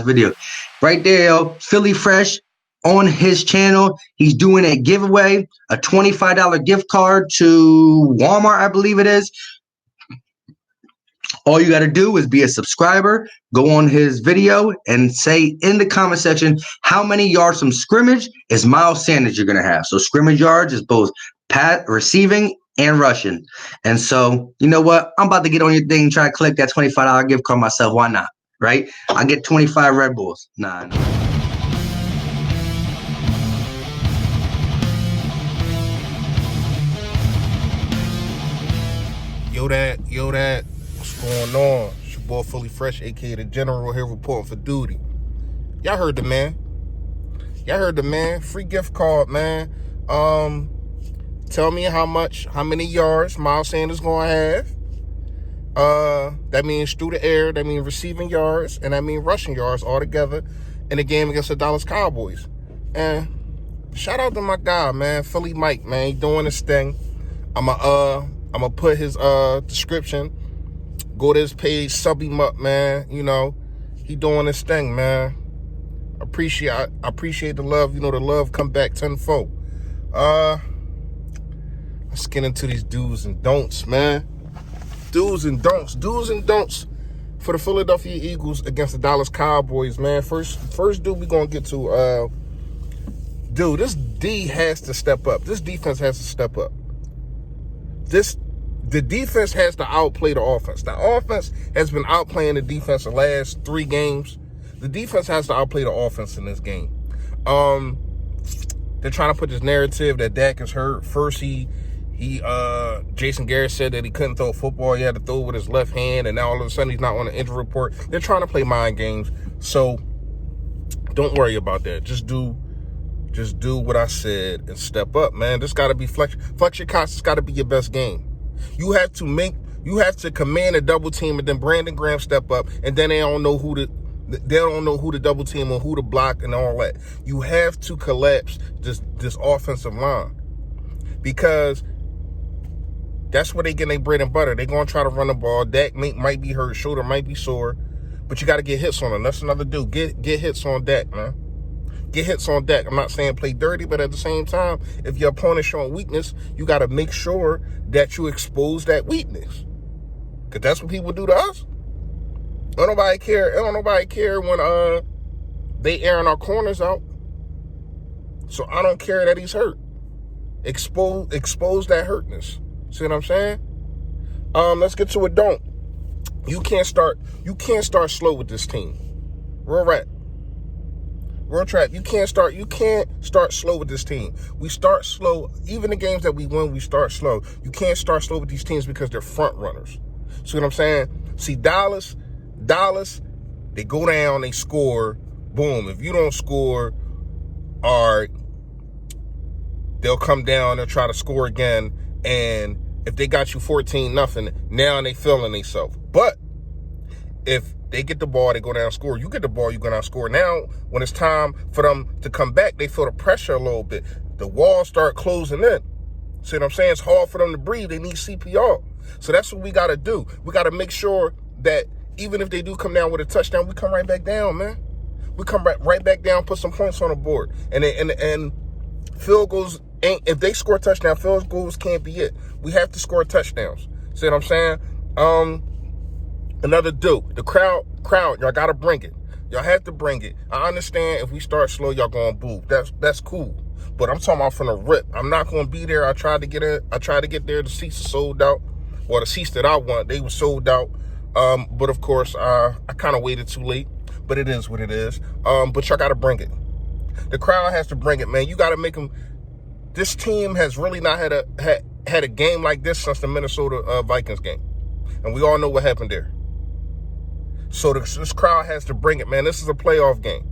video. Right there, yo, Philly Fresh on his channel. He's doing a giveaway, a $25 gift card to Walmart, I believe it is. All you got to do is be a subscriber, go on his video, and say in the comment section how many yards from scrimmage is Miles Sanders you're going to have. So scrimmage yards is both receiving and rushing. And so, you know what? I'm about to get on your thing and try to collect that $25 gift card myself. Why not? Right? I get 25 Red Bulls. Nah. Yo that, what's going on? It's your boy Philly Fresh, aka the General, here reporting for duty. Y'all heard the man. Free gift card, man. Tell me how many yards Miles Sanders gonna have. That means through the air, that means receiving yards, and that means rushing yards all together in the game against the Dallas Cowboys. And shout out to my guy, man, Philly Mike, man. He doing this thing. I'm gonna put his description. Go to his page, sub him up, man. You know, he doing this thing, man. I appreciate the love. You know, the love come back tenfold. Let's get into these do's and don'ts, man. Do's and don'ts for the Philadelphia Eagles against the Dallas Cowboys, man. First dude we gonna get to, this D has to step up. This defense has to step up. The defense has to outplay the offense. The offense has been outplaying the defense the last 3 games. The defense has to outplay the offense in this game. They're trying to put this narrative that Dak is hurt. First, Jason Garrett said that he couldn't throw a football. He had to throw with his left hand, and now all of a sudden he's not on the injury report. They're trying to play mind games. So don't worry about that. Just do what I said and step up, man. This got to be flex your costs. It's got to be your best game. You have to command a double team, and then Brandon Graham step up, and then they don't know who to double team or who to block and all that. You have to collapse this offensive line, because that's where they get their bread and butter. They're going to try to run the ball. Dak might be hurt, shoulder might be sore, but you got to get hits on him. That's another dude. Get hits on Dak, man. Get hits on Dak. I'm not saying play dirty, but at the same time, if your opponent's showing weakness, you got to make sure that you expose that weakness, because that's what people do to us. Don't nobody care when they airing our corners out. So I don't care that he's hurt. Expose that hurtness. See what I'm saying? Let's get to a don't. You can't start slow with this team. Real trap. You can't start slow with this team. We start slow. Even the games that we win, we start slow. You can't start slow with these teams because they're front runners. See what I'm saying? See, Dallas, they go down, they score, boom. If you don't score, all right, they'll come down, they'll try to score again, and if they got you 14-0, now they feeling themselves. But if they get the ball, they go down, score. You get the ball, you go down, score. Now, when it's time for them to come back, they feel the pressure a little bit. The walls start closing in. See what I'm saying? It's hard for them to breathe. They need CPR. So that's what we got to do. We got to make sure that even if they do come down with a touchdown, we come right back down, man. We come right back down, put some points on the board. And field goals ain't, if they score a touchdown, field goals can't be it. We have to score touchdowns. See what I'm saying? Another dude, the crowd, y'all got to bring it. Y'all have to bring it. I understand if we start slow, y'all going to boo. That's cool. But I'm talking about from the rip. I'm not going to be there. I tried to get there. The seats are sold out. Or the seats that I want, they were sold out. But of course, I kind of waited too late. But it is what it is. But y'all got to bring it. The crowd has to bring it, man. You got to make them. This team has really not had a game like this since the Minnesota Vikings game. And we all know what happened there. So this crowd has to bring it, man. This is a playoff game.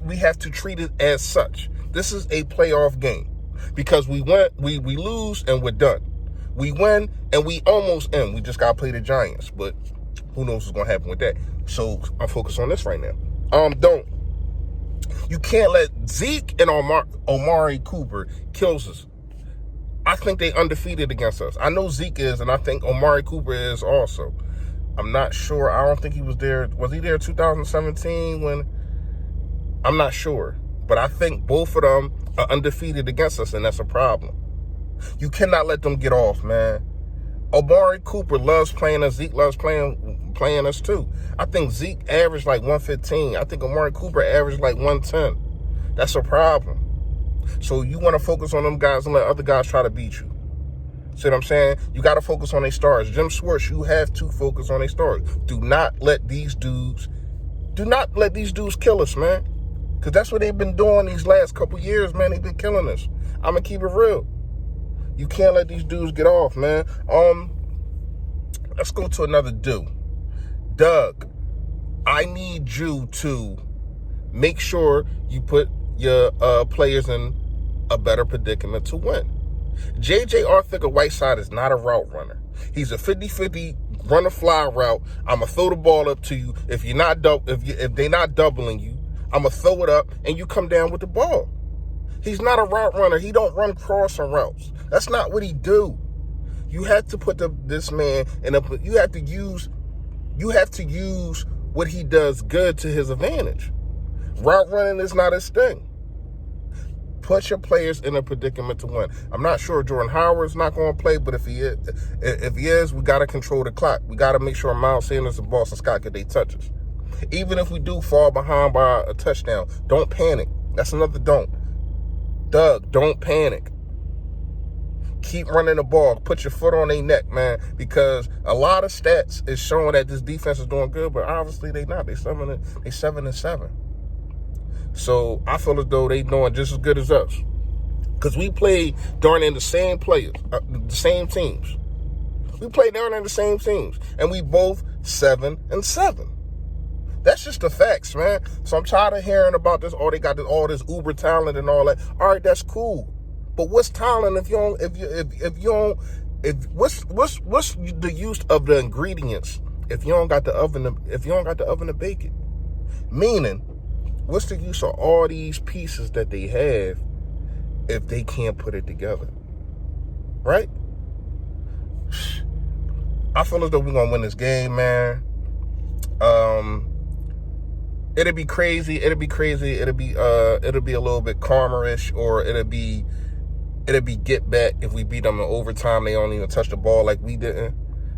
We have to treat it as such. This is a playoff game, because we lose and we're done. We win and we almost end. We just got to play the Giants, but who knows what's going to happen with that. So I'm focused on this right now. You can't let Zeke and Amari Cooper kills us. I think they undefeated against us. I know Zeke is, and I think Amari Cooper is also. I'm not sure. I don't think he was there. Was he there 2017 when? I'm not sure. But I think both of them are undefeated against us, and that's a problem. You cannot let them get off, man. Amari Cooper loves playing us. Zeke loves playing us too. I think Zeke averaged like 115. I think Amari Cooper averaged like 110. That's a problem. So you want to focus on them guys and let other guys try to beat you. See what I'm saying? You got to focus on their stars. Jim Schwartz, you have to focus on their stars. Do not let these dudes kill us, man. Because that's what they've been doing these last couple years, man. They've been killing us. I'm going to keep it real. You can't let these dudes get off, man. Let's go to another dude. Doug, I need you to make sure you put your players in a better predicament to win. J.J. Arthur-Whiteside is not a route runner. He's a 50-50 run a fly route. I'm going to throw the ball up to you. If they're not doubling you, I'm going to throw it up and you come down with the ball. He's not a route runner. He don't run crossing routes. That's not what he do. You have to put this man in you have to use what he does good to his advantage. Route running is not his thing. Put your players in a predicament to win. I'm not sure Jordan Howard's not going to play, but if he is, we got to control the clock. We got to make sure Miles Sanders and Boston Scott get their touches. Even if we do fall behind by a touchdown, don't panic. That's another don't. Doug, don't panic. Keep running the ball. Put your foot on their neck, man, because a lot of stats is showing that this defense is doing good, but obviously they not. They 7-7. So I feel as though they doing just as good as us, because we played darn in the same players, the same teams. We played darn in the same teams, and we both 7-7. That's just the facts, man. So I'm tired of hearing about this. Oh, they got all this uber talent and all that. All right, that's cool. But what's talent what's the use of the ingredients if you don't got the oven to bake it? Meaning, what's the use of all these pieces that they have if they can't put it together? Right? I feel as though we're gonna win this game, man. It'll be crazy. It'll be a little bit calmer-ish, or it'll be get back if we beat them in overtime. They don't even touch the ball like we didn't.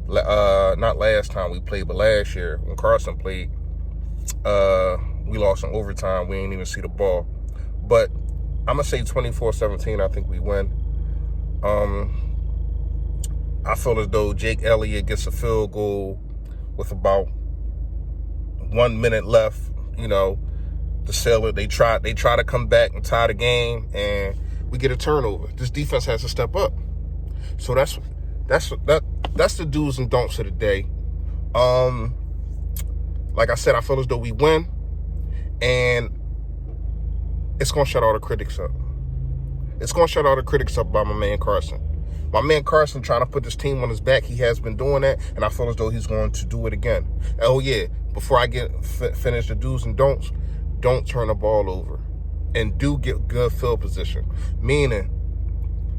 Not last time we played, but last year when Carson played, we lost in overtime. We didn't even see the ball. But I'm gonna say 24-17. I think we win. I feel as though Jake Elliott gets a field goal with about 1 minute left. You know, to sell it. They try to come back and tie the game, and we get a turnover. This defense has to step up. So that's the do's and don'ts of the day. Like I said, I feel as though we win, and it's gonna shut all the critics up. It's gonna shut all the critics up by my man Carson. My man Carson trying to put this team on his back. He has been doing that, and I feel as though he's going to do it again. Oh yeah, before I finish the do's and don'ts, don't turn the ball over, and do get good field position. Meaning,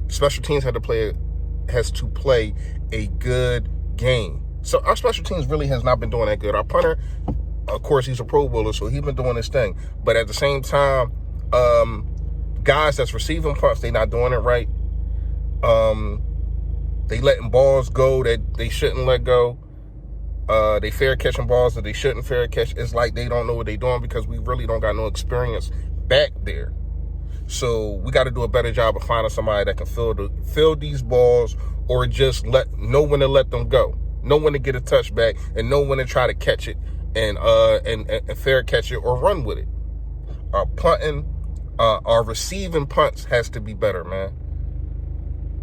special teams has to play a good game. So our special teams really has not been doing that good. Our punter, of course, he's a Pro Bowler, so he's been doing his thing. But at the same time, guys that's receiving punts, they not doing it right. They letting balls go that they shouldn't let go. They fair catching balls that they shouldn't fair catch. It's like they don't know what they're doing because we really don't got no experience back there. So we got to do a better job of finding somebody that can fill these balls, or just know when to let them go, know when to get a touchback, and know when to try to catch it and fair catch it or run with it. Our punting, our receiving punts has to be better, man.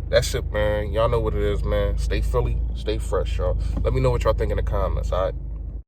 That's it, man. Y'all know what it is, man. Stay Philly, stay fresh, y'all. Let me know what y'all think in the comments, all right?